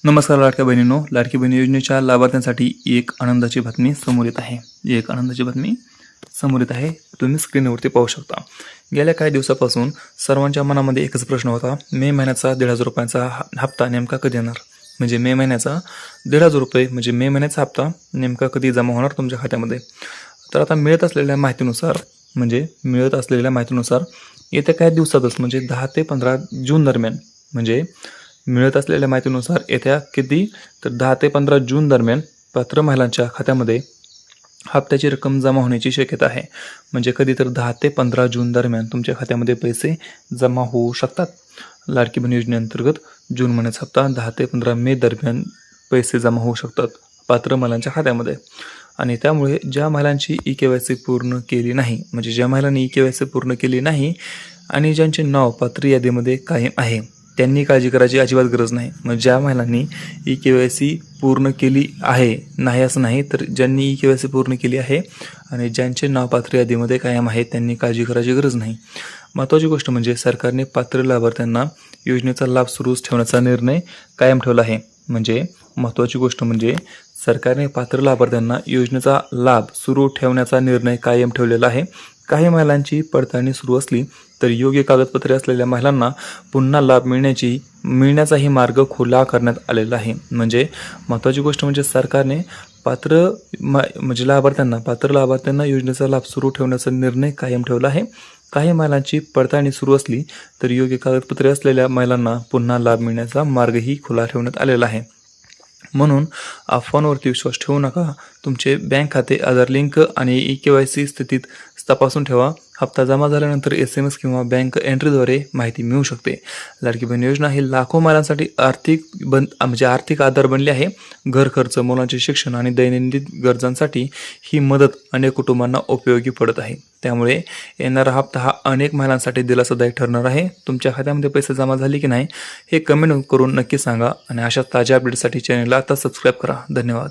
नमस्कार लाडक्या बहिणींनो, लाडकी बहीण योजनेच्या लाभार्थ्यांसाठी एक आनंदाची बातमी समोर येत आहे. तुम्ही स्क्रीनवरती पाहू शकता. गेल्या काही दिवसापासून सर्वांच्या मनामध्ये एकच प्रश्न होता, मे महिन्याचा 1,500 रुपयांचा हप्ता नेमका कधी येणार. म्हणजे मे महिन्याचा 1,500 रुपये म्हणजे मे महिन्याचा हप्ता नेमका कधी जमा होणार तुमच्या खात्यामध्ये. तर आता मिळत असलेल्या माहितीनुसार येत्या काही दिवसातच म्हणजे 10 ते 15 जून दरम्यान मिळत असलेल्या माहितीनुसार येत्या किती तर 10 ते 15 जून दरम्यान पात्र महिलांच्या खात्यामध्ये हप्त्याची रक्कम जमा होण्याची शक्यता आहे. म्हणजे कधी तर 10 ते 15 जून दरम्यान तुमच्या खात्यामध्ये पैसे जमा होऊ शकतात. लाडकी बहीण योजनेअंतर्गत जून महिन्याचा हप्ता 10 ते 15 मे दरम्यान पैसे जमा होऊ शकतात पात्र महिलांच्या खात्यामध्ये. आणि त्यामुळे ज्या महिलांची EKYC पूर्ण केली नाही, म्हणजे ज्या महिलांनी EKYC पूर्ण केली नाही आणि ज्यांचे नाव पात्र यादीमध्ये कायम आहे, त्यांनी काळजी करायची अजिबात गरज नाही. मग ज्या महिलांनी EKYC पूर्ण केली आहे, नाही असं नाही, तर ज्यांनी EKYC पूर्ण केली आहे आणि ज्यांचे नाव पात्र यादीमध्ये कायम आहे त्यांनी काळजी करायची गरज नाही. महत्त्वाची गोष्ट म्हणजे सरकारने पात्र लाभार्थ्यांना योजनेचा लाभ सुरूच ठेवण्याचा निर्णय कायम ठेवला आहे. सरकारने पात्र लाभार्थ्यांना योजनेचा लाभ सुरू ठेवण्याचा निर्णय कायम ठेवलेला आहे. काही महिलांची पडताळणी सुरू असली तर योग्य कागदपत्रे असलेल्या महिलांना पुन्हा लाभ मिळण्याचाही मार्ग खुला करण्यात आलेला आहे. म्हणजे महत्त्वाची गोष्ट म्हणजे सरकारने पात्र लाभार्थ्यांना योजनेचा लाभ सुरू ठेवण्याचा निर्णय कायम ठेवला आहे. काही महिलांची पडताळणी सुरू असली तर योग्य कागदपत्रे असलेल्या महिलांना पुन्हा लाभ मिळण्याचा मार्गही खुला ठेवण्यात आलेला आहे. म्हणून अफवांवरती विश्वास ठेवू नका. तुमचे बँक खाते, आधार लिंक आणि EKYC स्थितीत तपासून ठेवा. हप्ता जमा झाल्यानंतर SMS किंवा बँक एंट्रीद्वारे माहिती मिळू शकते. लाडकी बहीण योजना ही लाखो महिलांसाठी आर्थिक आधार बनली आहे. घर खर्च, मुलांचे शिक्षण आणि दैनंदिन गरजांसाठी ही मदत अनेक कुटुंबांना उपयोगी पडत आहे. त्यामुळे येणारा हप्ता हा अनेक महिलांसाठी दिलासादायक ठरणार आहे. तुमच्या खात्यामध्ये पैसे जमा झाले की नाही हे कमेंट करून नक्की सांगा. आणि अशा ताज्या अपडेटसाठी चॅनलला आता सबस्क्राईब करा. धन्यवाद.